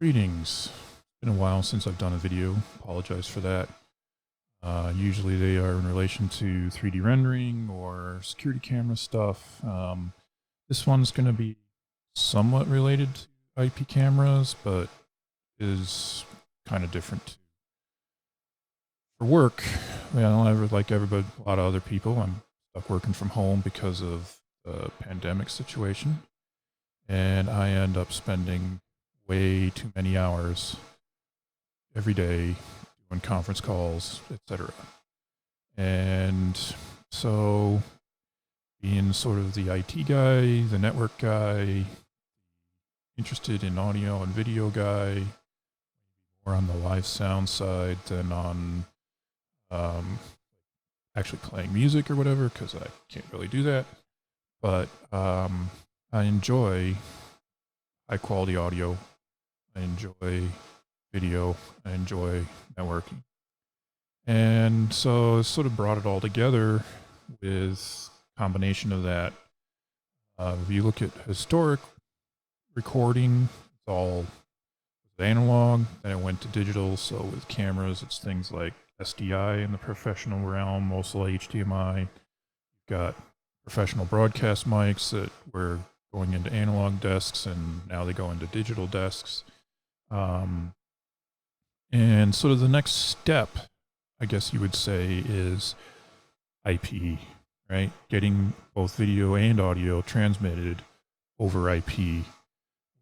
Greetings. It's been a while since I've done a video. Apologize for that. Usually they are in relation to 3D rendering or security camera stuff. This one's going to be somewhat related to IP cameras, but is kind of different. For work, well, like everybody, a lot of other people, I'm stuck working from home because of the pandemic situation, and I end up spending way too many hours every day doing conference calls, etc. And so being sort of the IT guy, the network guy, interested in audio and video guy, more on the live sound side than on actually playing music or whatever, because I can't really do that. But I enjoy high quality audio. I enjoy video. I enjoy networking. And so I sort of brought it all together with a combination of that. If you look at historic recording, it's all analog, then it went to digital. So with cameras, it's things like SDI in the professional realm, mostly HDMI. You've got professional broadcast mics that were going into analog desks, and now they go into digital desks. And sort of the next step, I guess you would say, is IP, right? Getting both video and audio transmitted over IP,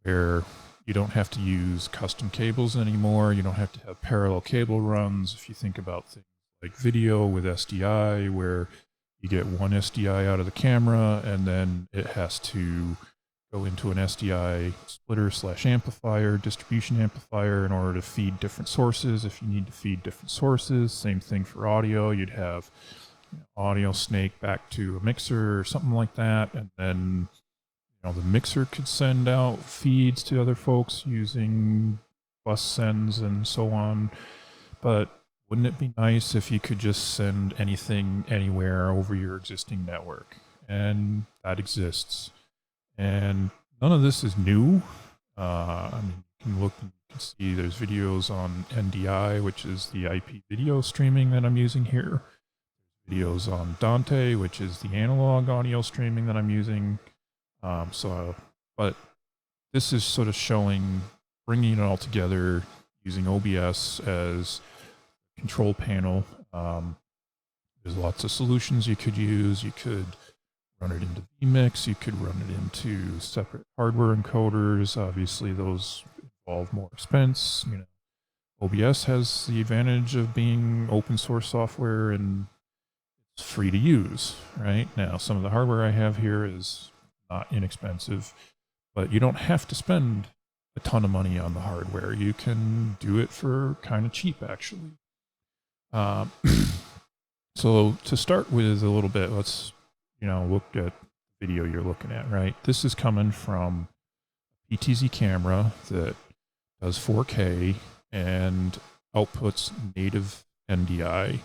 where you don't have to use custom cables anymore. You don't have to have parallel cable runs. If you think about things like video with SDI, where you get one SDI out of the camera and then it has to go into an SDI splitter / amplifier, distribution amplifier, in order to feed different sources. If you need to feed different sources, same thing for audio. You'd have audio snake back to a mixer or something like that, and then the mixer could send out feeds to other folks using bus sends and so on. But wouldn't it be nice if you could just send anything anywhere over your existing network? And that exists. And none of this is new. I mean, you can look and you can see there's videos on NDI, which is the IP video streaming that I'm using here. Videos on Dante, which is the analog audio streaming that I'm using. But this is sort of bringing it all together using OBS as control panel. There's lots of solutions you could use. You could run it into vMix. You could run it into separate hardware encoders. Obviously, those involve more expense. OBS has the advantage of being open source software and it's free to use. Right now, some of the hardware I have here is not inexpensive, but you don't have to spend a ton of money on the hardware. You can do it for kind of cheap, actually. So to start with a little bit, let's look at the video you're looking at, right? This is coming from a PTZ camera that does 4K and outputs native NDI.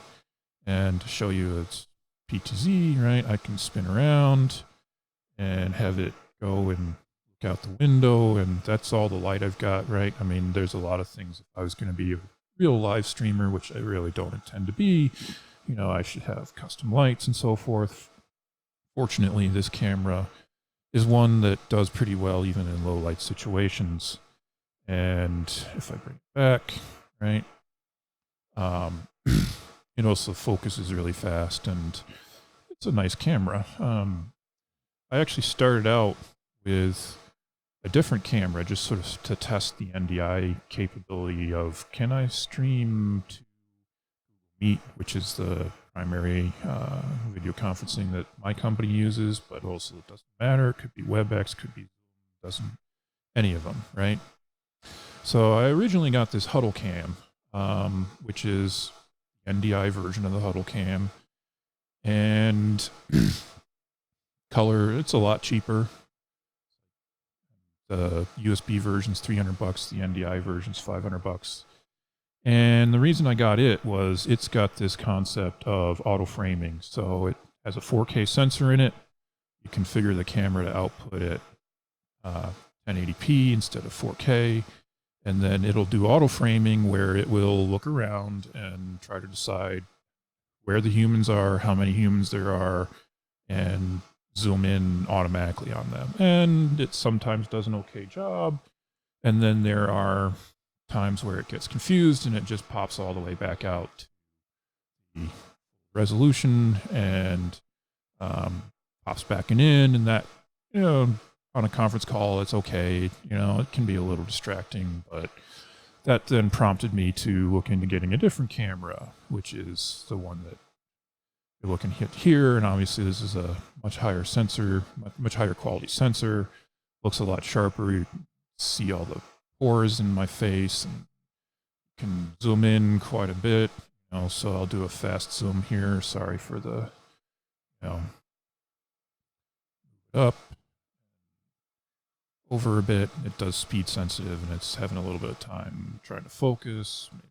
And to show you it's PTZ, right? I can spin around and have it go and look out the window, and that's all the light I've got, right? I mean, there's a lot of things. If I was going to be a real live streamer, which I really don't intend to be, I should have custom lights and so forth. Fortunately, this camera is one that does pretty well even in low light situations. And if I bring it back, right, it also focuses really fast, and it's a nice camera. I actually started out with a different camera just sort of to test the NDI capability of, can I stream to Meet, which is the primary video conferencing that my company uses, but also it doesn't matter. It could be WebEx, could be Zoom, doesn't any of them, right? So I originally got this Huddle Cam, which is the NDI version of the Huddle Cam, and color, it's a lot cheaper. The USB version's $300, the NDI version's $500. And the reason I got it was it's got this concept of auto framing. So it has a 4K sensor in it. You configure the camera to output at 1080p instead of 4K. And then it'll do auto framing, where it will look around and try to decide where the humans are, how many humans there are, and zoom in automatically on them. And it sometimes does an okay job. And then there are times where it gets confused and it just pops all the way back out to the resolution and pops back in. And that, on a conference call, it's okay. It can be a little distracting, but that then prompted me to look into getting a different camera, which is the one that you're looking at here. And obviously this is a much higher sensor, much higher quality sensor, looks a lot sharper. You can see all the pores in my face and can zoom in quite a bit. So I'll do a fast zoom here. Sorry for the, up, over a bit. It does speed sensitive and it's having a little bit of time trying to focus. Maybe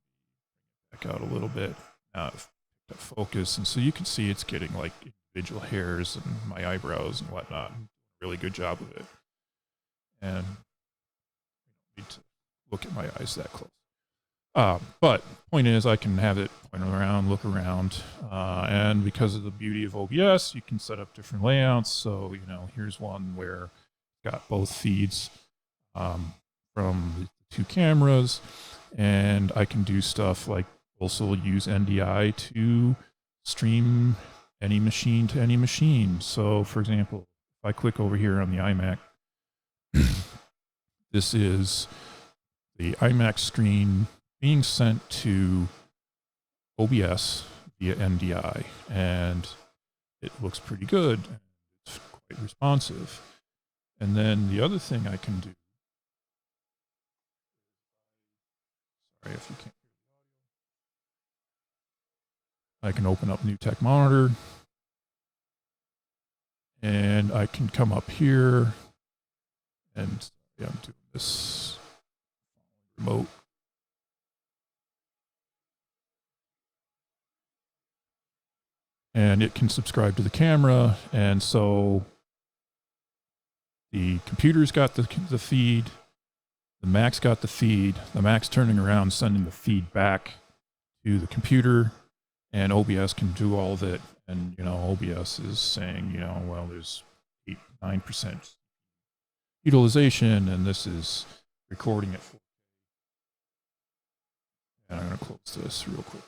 back out a little bit. Now I've picked up focus, and so you can see it's getting like individual hairs and my eyebrows and whatnot. Really good job of it. And I don't need to look at my eyes that close. But point is, I can have it point around, look around, and because of the beauty of OBS, you can set up different layouts. So, here's one where it's got both feeds from the two cameras, and I can do stuff like also use NDI to stream any machine to any machine. So, for example, if I click over here on the iMac, this is the iMac screen being sent to OBS via NDI, and it looks pretty good. It's quite responsive. And then the other thing I can do, sorry if you can't hear the audio, I can open up New Tech Monitor, and I can come up here, and I'm doing this remote. And it can subscribe to the camera, and so the computer's got the feed, the Mac's got the feed, the Mac's turning around, sending the feed back to the computer, and OBS can do all of it. And, OBS is saying, well, there's 8-9% utilization, and this is recording it. And I'm going to close this real quick.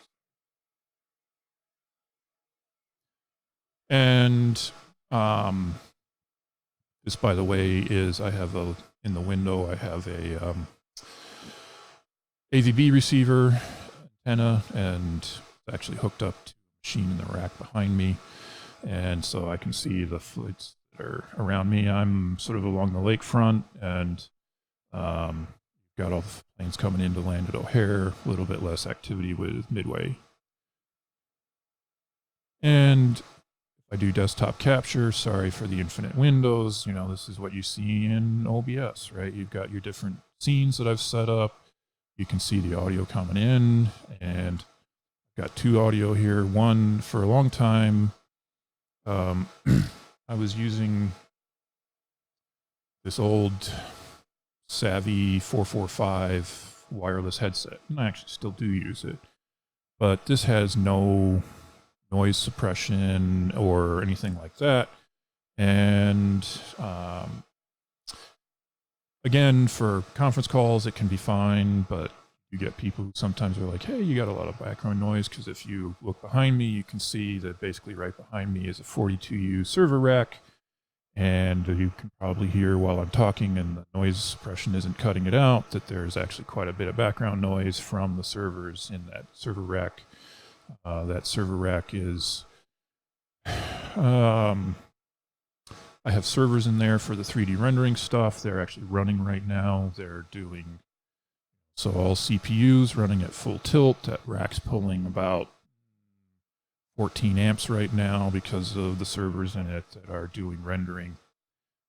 And this, by the way, is I have in the window, I have a AVB receiver antenna, and it's actually hooked up to a machine in the rack behind me. And so I can see the flights that are around me. I'm sort of along the lakefront, and got all the planes coming in to land at O'Hare, a little bit less activity with Midway. And I do desktop capture. Sorry for the infinite windows. This is what you see in OBS, right? You've got your different scenes that I've set up. You can see the audio coming in, and I've got two audio here. One, for a long time, I was using this old Savvy 445 wireless headset, and I actually still do use it. But this has no noise suppression or anything like that. And again, for conference calls, it can be fine, but you get people who sometimes are like, hey, you got a lot of background noise, because if you look behind me, you can see that basically right behind me is a 42U server rack, and you can probably hear while I'm talking and the noise suppression isn't cutting it out, that there's actually quite a bit of background noise from the servers in that server rack. That server rack is, I have servers in there for the 3D rendering stuff. They're actually running right now. They're doing, so all CPUs running at full tilt. That rack's pulling about 14 amps right now because of the servers in it that are doing rendering.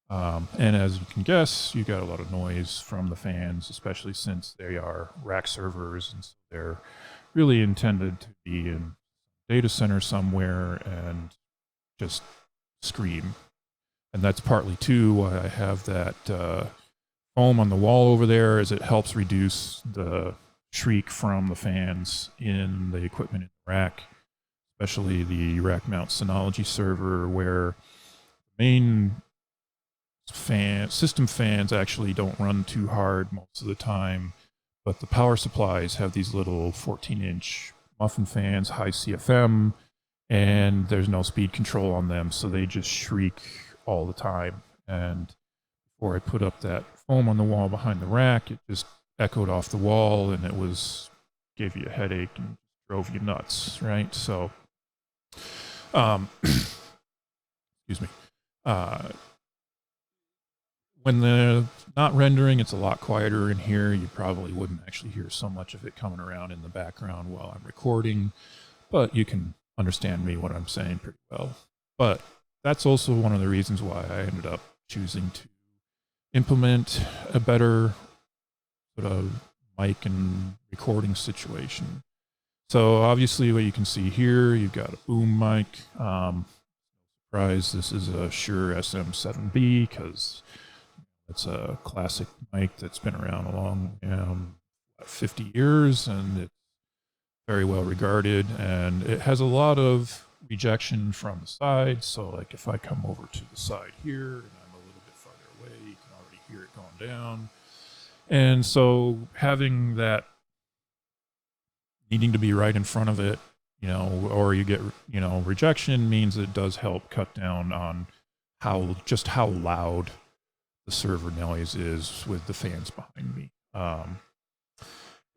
And as you can guess, you got a lot of noise from the fans, especially since they are rack servers, and so they're really intended to be in data center somewhere and just scream. And that's partly too why I have that foam on the wall over there is it helps reduce the shriek from the fans in the equipment in the rack, especially the rack mount Synology server, where main system fans actually don't run too hard most of the time, but the power supplies have these little 14-inch muffin fans, high CFM, and there's no speed control on them, so they just shriek all the time. And before I put up that foam on the wall behind the rack, it just echoed off the wall, and it gave you a headache and drove you nuts, right? So, excuse me. When they're not rendering, it's a lot quieter in here. You probably wouldn't actually hear so much of it coming around in the background while I'm recording, but you can understand me what I'm saying pretty well. But that's also one of the reasons why I ended up choosing to implement a better sort of mic and recording situation. So obviously what you can see here, you've got a boom mic. Surprise, this is a Shure SM7B because it's a classic mic that's been around a long 50 years, and it's very well regarded, and it has a lot of rejection from the side. So like if I come over to the side here and I'm a little bit farther away, you can already hear it going down. And so having that needing to be right in front of it, or you get, rejection, means it does help cut down on how loud the server noise is with the fans behind me.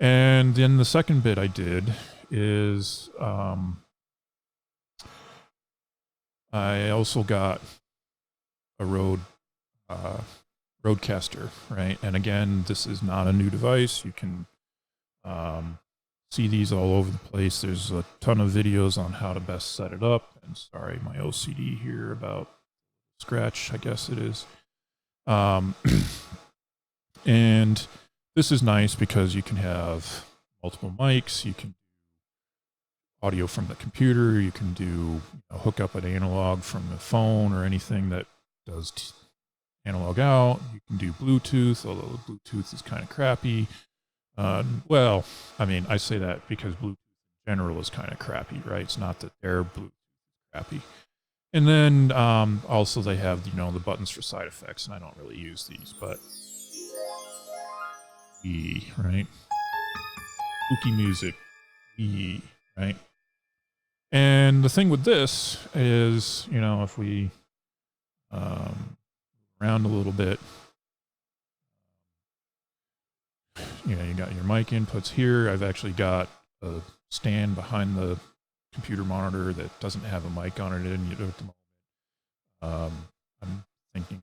And then the second bit I did is I also got a Roadcaster, right? And again, this is not a new device. You can see these all over the place. There's a ton of videos on how to best set it up. And sorry, my OCD here about scratch, I guess it is. And this is nice because you can have multiple mics, you can do audio from the computer, you can do hook up an analog from the phone or anything that does analog out. You can do Bluetooth, although Bluetooth is kind of crappy. Well, I mean, I say that because Bluetooth in general is kind of crappy, right? It's not that their Bluetooth is crappy. And then also they have, the buttons for side effects, and I don't really use these, but right? Spooky music, right? And the thing with this is, if we around a little bit, you got your mic inputs here. I've actually got a stand behind the computer monitor that doesn't have a mic on it at the moment. I'm thinking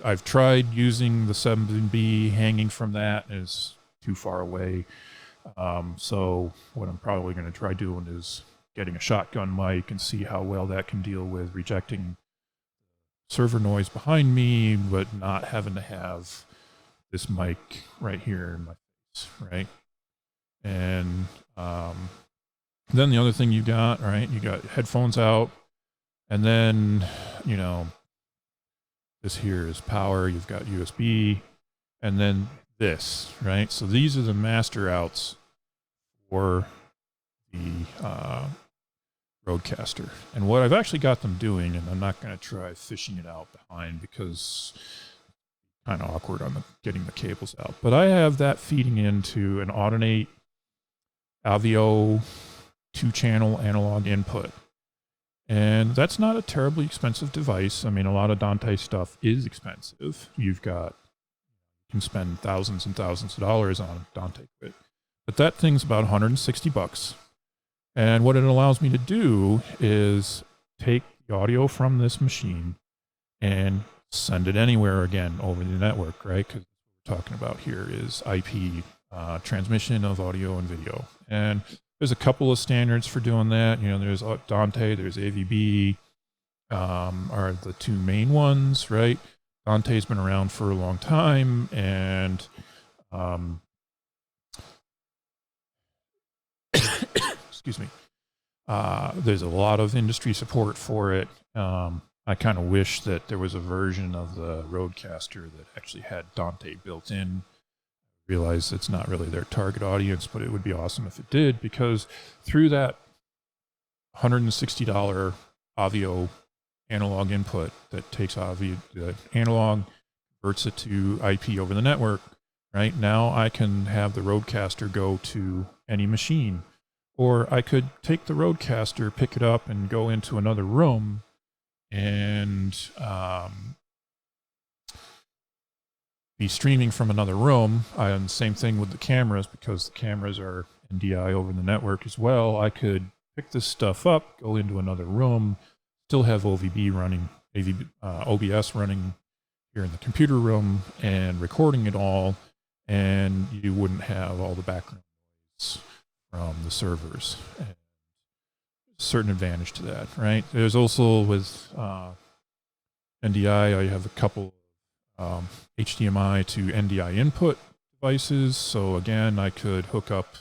I've tried using the 7B hanging from that, and it's too far away. So what I'm probably going to try doing is getting a shotgun mic and see how well that can deal with rejecting server noise behind me, but not having to have this mic right here in my face, right? And then the other thing you got, right? You got headphones out, and then this here is power. You've got USB, and then this, right? So these are the master outs for the Roadcaster. And what I've actually got them doing, and I'm not going to try fishing it out behind because it's kind of awkward on getting the cables out, but I have that feeding into an Audinate Avio 2-channel analog input. And that's not a terribly expensive device. I mean, a lot of Dante stuff is expensive. You can spend thousands and thousands of dollars on Dante kit, but that thing's about $160. And what it allows me to do is take the audio from this machine and send it anywhere again over the network, right? Because what we're talking about here is IP transmission of audio and video. And there's a couple of standards for doing that. There's Dante, there's AVB, are the two main ones, right? Dante's been around for a long time, and excuse me. There's a lot of industry support for it. I kind of wish that there was a version of the Roadcaster that actually had Dante built in. Realize it's not really their target audience, but it would be awesome if it did, because through that $160 Audio analog input that takes the analog, converts it to IP over the network, right? Now I can have the Roadcaster go to any machine, or I could take the Roadcaster, pick it up, and go into another room and be streaming from another room. And same thing with the cameras, because the cameras are NDI over the network as well. I could pick this stuff up, go into another room, still have OBS running here in the computer room and recording it all, and you wouldn't have all the background noise from the servers. And certain advantage to that, right? There's also with NDI, I have a couple HDMI to NDI input devices. So again, I could hook up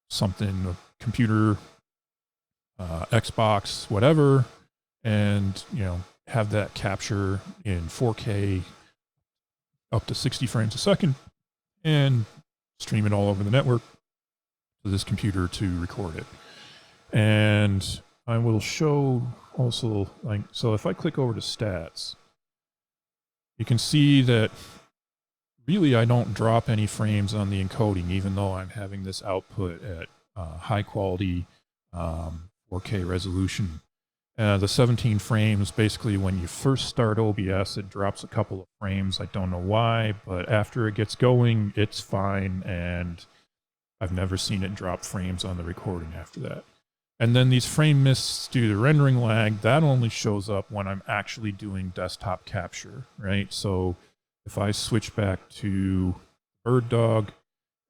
something, a computer, Xbox, whatever, and have that capture in 4K up to 60 frames a second and stream it all over the network to this computer to record it. And I will show also, so if I click over to stats, you can see that really I don't drop any frames on the encoding, even though I'm having this output at high quality 4K resolution. The 17 frames, basically when you first start OBS, it drops a couple of frames. I don't know why, but after it gets going, it's fine, and I've never seen it drop frames on the recording after that. And then these frame mists due to rendering lag, that only shows up when I'm actually doing desktop capture, right? So if I switch back to Bird Dog,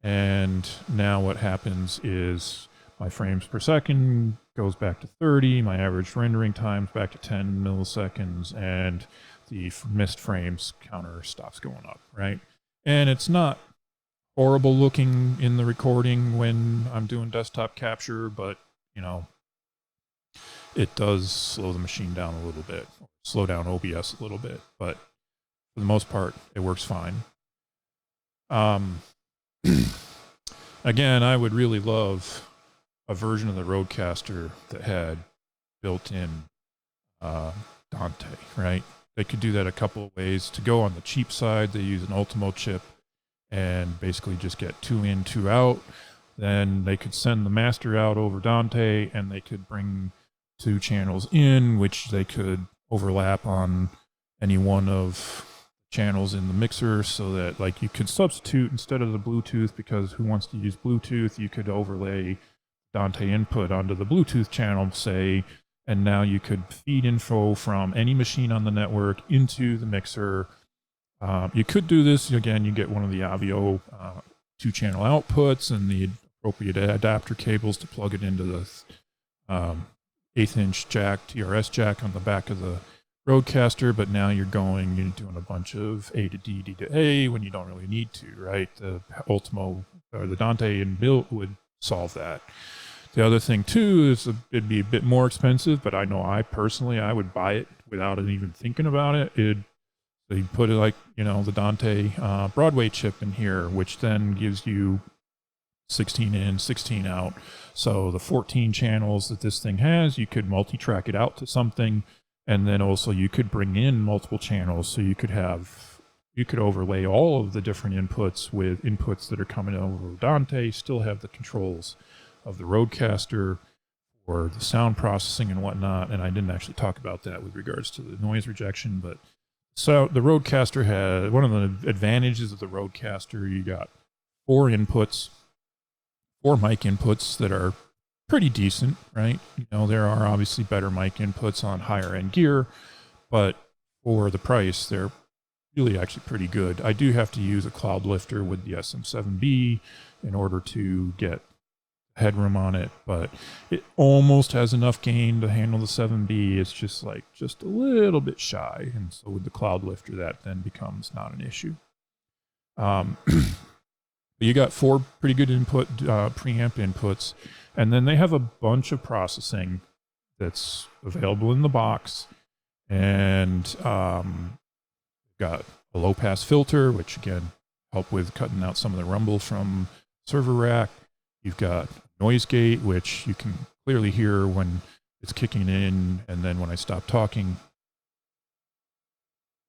and now what happens is my frames per second goes back to 30, my average rendering time's back to 10 milliseconds, and the missed frames counter stops going up, right? And it's not horrible looking in the recording when I'm doing desktop capture, but it does slow the machine down a little bit, slow down OBS a little bit, but for the most part, it works fine. Again, I would really love a version of the Roadcaster that had built-in Dante, right? They could do that a couple of ways. To go on the cheap side, they use an Ultimo chip and basically just get 2 in, 2 out. Then they could send the master out over Dante, and they could bring 2 channels in, which they could overlap on any one of channels in the mixer, so that you could substitute instead of the Bluetooth, because who wants to use Bluetooth? You could overlay Dante input onto the Bluetooth channel, say, and now you could feed info from any machine on the network into the mixer. You could do this, again, you get one of the Avio 2-channel outputs and the appropriate adapter cables to plug it into the 1/8-inch jack, TRS jack on the back of the Roadcaster, but now you're doing a bunch of A to D, D to A when you don't really need to, right? The Ultimo or the Dante inbuilt would solve that. The other thing too is it'd be a bit more expensive, but I know I would buy it without even thinking about it. They put it the Dante Broadway chip in here, which then gives you 16 in, 16 out. So the 14 channels that this thing has, you could multi-track it out to something, and then also you could bring in multiple channels. So you could overlay all of the different inputs with inputs that are coming over Dante, still have the controls of the Roadcaster for the sound processing and whatnot. And I didn't actually talk about that with regards to the noise rejection, but so the Roadcaster had, one of the advantages of the Roadcaster, you got 4 inputs, 4 mic inputs that are pretty decent, right? There are obviously better mic inputs on higher end gear, but for the price, they're really actually pretty good. I do have to use a cloud lifter with the SM7B in order to get headroom on it, but it almost has enough gain to handle the 7B. It's just a little bit shy, and so with the cloud lifter, that then becomes not an issue. But you got 4 pretty good input preamp inputs, and then they have a bunch of processing that's available in the box, And got a low pass filter, which again help with cutting out some of the rumble from server rack. You've got noise gate, which you can clearly hear when it's kicking in, and then when I stop talking,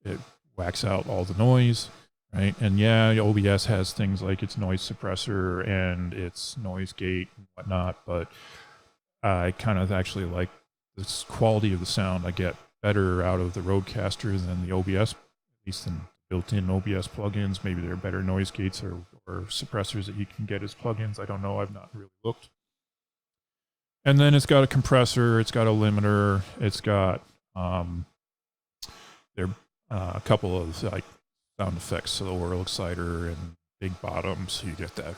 it whacks out all the noise, right? And yeah, OBS has things like its noise suppressor and its noise gate and whatnot, but I kind of actually like this quality of the sound I get better out of the Roadcaster than the OBS, at least in built-in OBS plugins. Maybe there are better noise gates or suppressors that you can get as plugins. I don't know. I've not really looked. And then it's got a compressor. It's got a limiter. It's got a couple of like sound effects, so the whirl exciter and big bottom, so you get that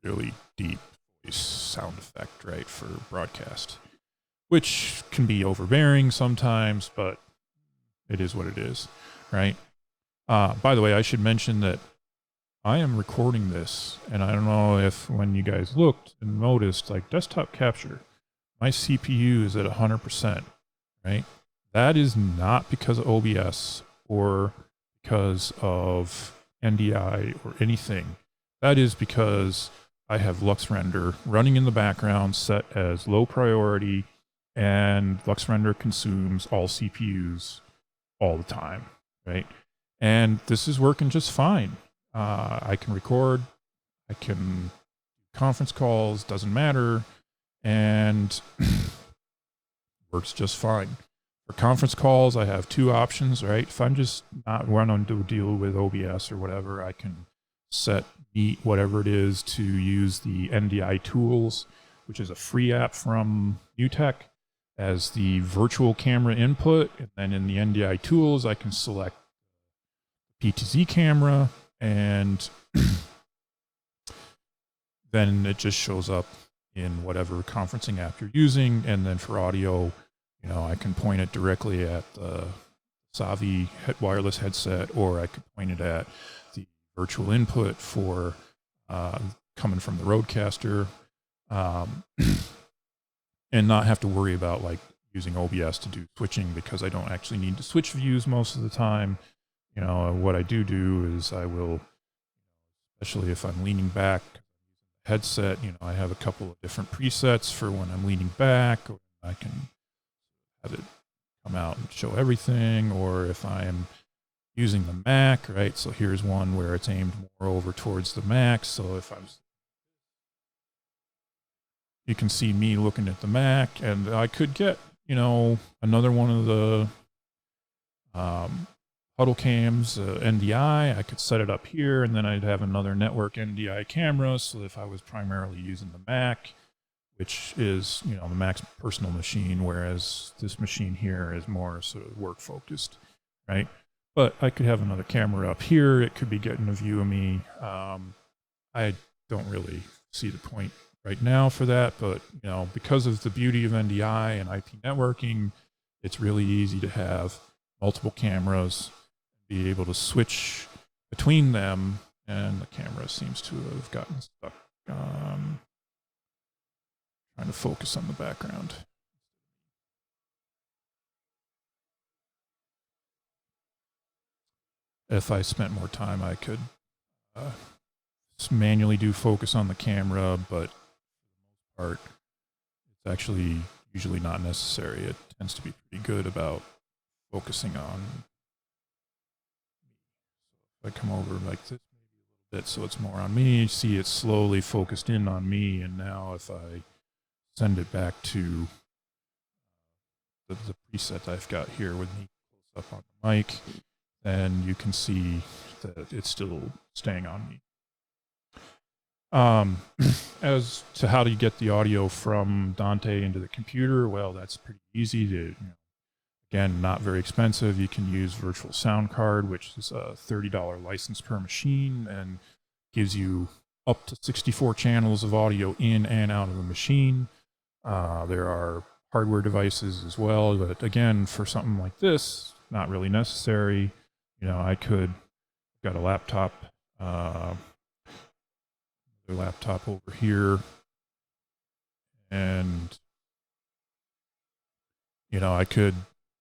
really deep voice sound effect, right, for broadcast, which can be overbearing sometimes, but it is what it is, right? By the way, I should mention that I am recording this, and I don't know if when you guys looked and noticed, like desktop capture, my CPU is at 100%, right? That is not because of OBS or because of NDI or anything. That is because I have LuxRender running in the background set as low priority, and LuxRender consumes all CPUs all the time, right? And this is working just fine. I can record, I can conference calls, doesn't matter, and works just fine. For conference calls, I have two options, right? If I'm just not wanting to deal with OBS or whatever, I can set whatever it is to use the NDI Tools, which is a free app from Newtek, as the virtual camera input. And then in the NDI Tools, I can select PTZ camera, and then it just shows up in whatever conferencing app you're using. And then for audio, you know, I can point it directly at the Savi wireless headset, or I could point it at the virtual input for coming from the Roadcaster, and not have to worry about like using OBS to do switching, because I don't actually need to switch views most of the time. You know, what I do is I will, especially if I'm leaning back, headset, you know, I have a couple of different presets for when I'm leaning back, or I can have it come out and show everything, or if I am using the Mac, right? So here's one where it's aimed more over towards the Mac. So if I'm, you can see me looking at the Mac, and I could get, you know, another one of the Huddle Cams NDI. I could set it up here, and then I'd have another network NDI camera. So if I was primarily using the Mac, which is, you know, the Mac's personal machine, whereas this machine here is more sort of work focused, right? But I could have another camera up here. It could be getting a view of me. I don't really see the point right now for that, but, you know, because of the beauty of NDI and IP networking, it's really easy to have multiple cameras, be able to switch between them, and the camera seems to have gotten stuck. Trying to focus on the background. If I spent more time, I could manually do focus on the camera, but for the most part, it's actually usually not necessary. It tends to be pretty good about focusing on. If I come over like this maybe a little bit so it's more on me, see it's slowly focused in on me, and now if I send it back to the preset I've got here with me close up on the mic, then you can see that it's still staying on me. As to how do you get the audio from Dante into the computer, well, that's pretty easy. To, you know, again, not very expensive. You can use Virtual Sound Card, which is a $30 license per machine, and gives you up to 64 channels of audio in and out of the machine. There are hardware devices as well, but again, for something like this, not really necessary. You know, I could got a laptop, over here, and, you know, I could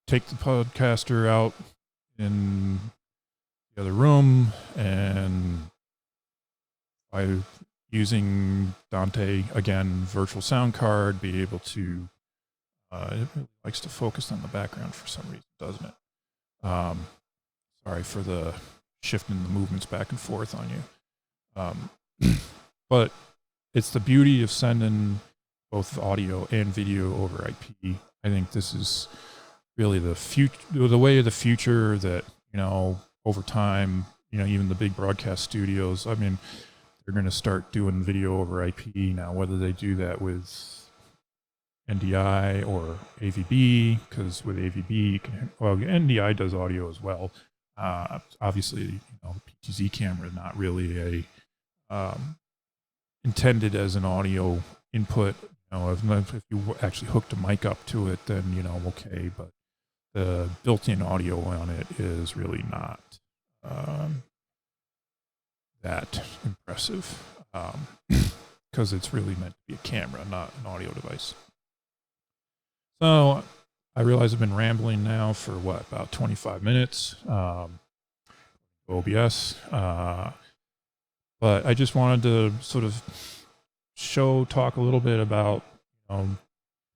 take the podcaster out in the other room, and by using Dante, again, virtual sound card, be able to, it really likes to focus on the background for some reason, doesn't it? Sorry for the shifting the movements back and forth on you. But it's the beauty of sending both audio and video over IP. I think this is really the way of the future that, over time, even the big broadcast studios, I mean, they're going to start doing video over IP now, whether they do that with NDI or AVB, because with AVB, NDI does audio as well. Obviously, the PTZ camera is not really intended as an audio input. If you actually hooked a mic up to it, then okay. But the built-in audio on it is really not that impressive, because it's really meant to be a camera, not an audio device. So I realize I've been rambling now for about 25 minutes. OBS, but I just wanted to sort of talk a little bit about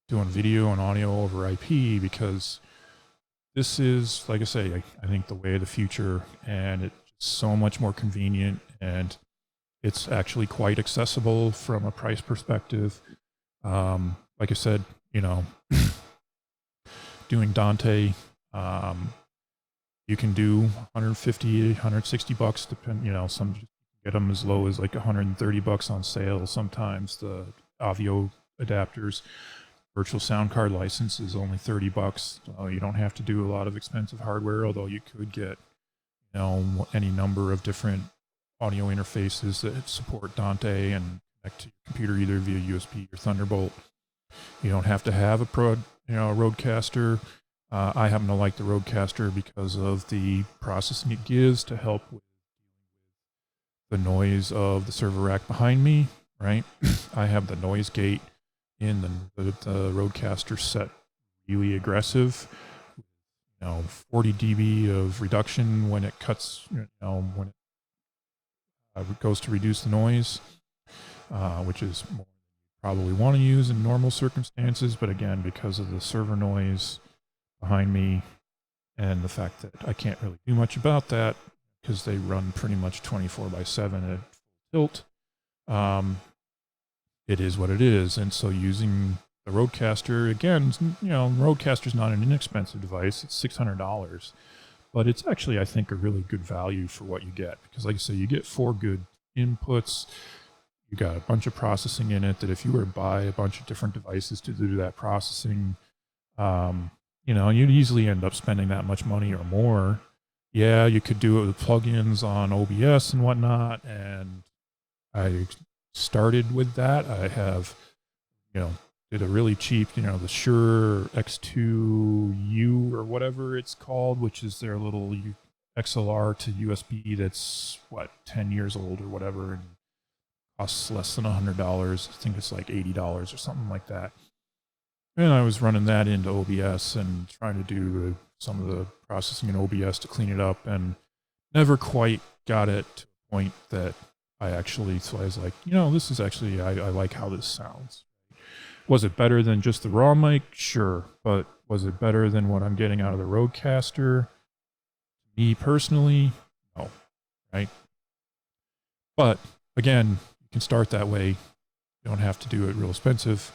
doing video and audio over IP, because this is, like I say, I think the way of the future, and it's so much more convenient, and it's actually quite accessible from a price perspective. Like I said, doing Dante, you can do $150, $160, depend, some get them as low as like $130 on sale. Sometimes the audio adapters, virtual sound card license is only $30. So you don't have to do a lot of expensive hardware, although you could get, any number of different audio interfaces that support Dante and connect to your computer either via USB or Thunderbolt. You don't have to have a Roadcaster. I happen to like the Roadcaster because of the processing it gives to help with the noise of the server rack behind me, right? I have the noise gate in the Roadcaster set really aggressive. 40 dB of reduction when it cuts, when it goes to reduce the noise, which is more than you probably want to use in normal circumstances. But again, because of the server noise behind me and the fact that I can't really do much about that because they run pretty much 24/7 at full tilt, it is what it is. And so using the Roadcaster, again, Roadcaster's not an inexpensive device. It's $600, but it's actually, I think, a really good value for what you get. Because like I say, you get 4 good inputs. You got a bunch of processing in it that if you were to buy a bunch of different devices to do that processing, you'd easily end up spending that much money or more. Yeah, you could do it with plugins on OBS and whatnot, and I started with that. I have, did a really cheap, the Shure X2U or whatever it's called, which is their little XLR to USB that's, 10 years old or whatever, and costs less than $100. I think it's like $80 or something like that. And I was running that into OBS and trying to do some of the processing in OBS to clean it up, and never quite got it to a point that so I was like, this is actually, I like how this sounds. Was it better than just the raw mic? Sure. But was it better than what I'm getting out of the Roadcaster? Me personally, no. Right? But again, you can start that way. You don't have to do it real expensive.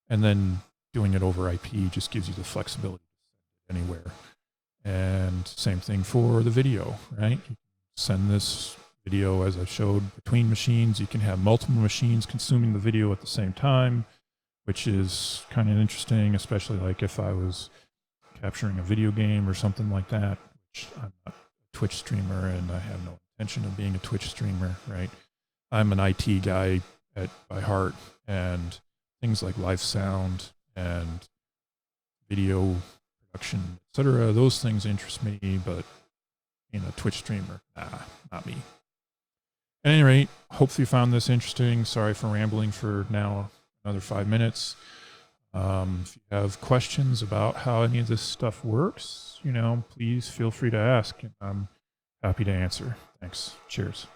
And then doing it over IP just gives you the flexibility to send it anywhere. And same thing for the video, right? You can send this video, as I showed, between machines. You can have multiple machines consuming the video at the same time, which is kind of interesting, especially like if I was capturing a video game or something like that, which I'm not a Twitch streamer and I have no intention of being a Twitch streamer, right? I'm an IT guy by heart, and things like live sound and video production, etc., those things interest me, but being a Twitch streamer, not me. At any rate, hopefully you found this interesting. Sorry for rambling for now another 5 minutes. If you have questions about how any of this stuff works, please feel free to ask, and I'm happy to answer. Thanks. Cheers.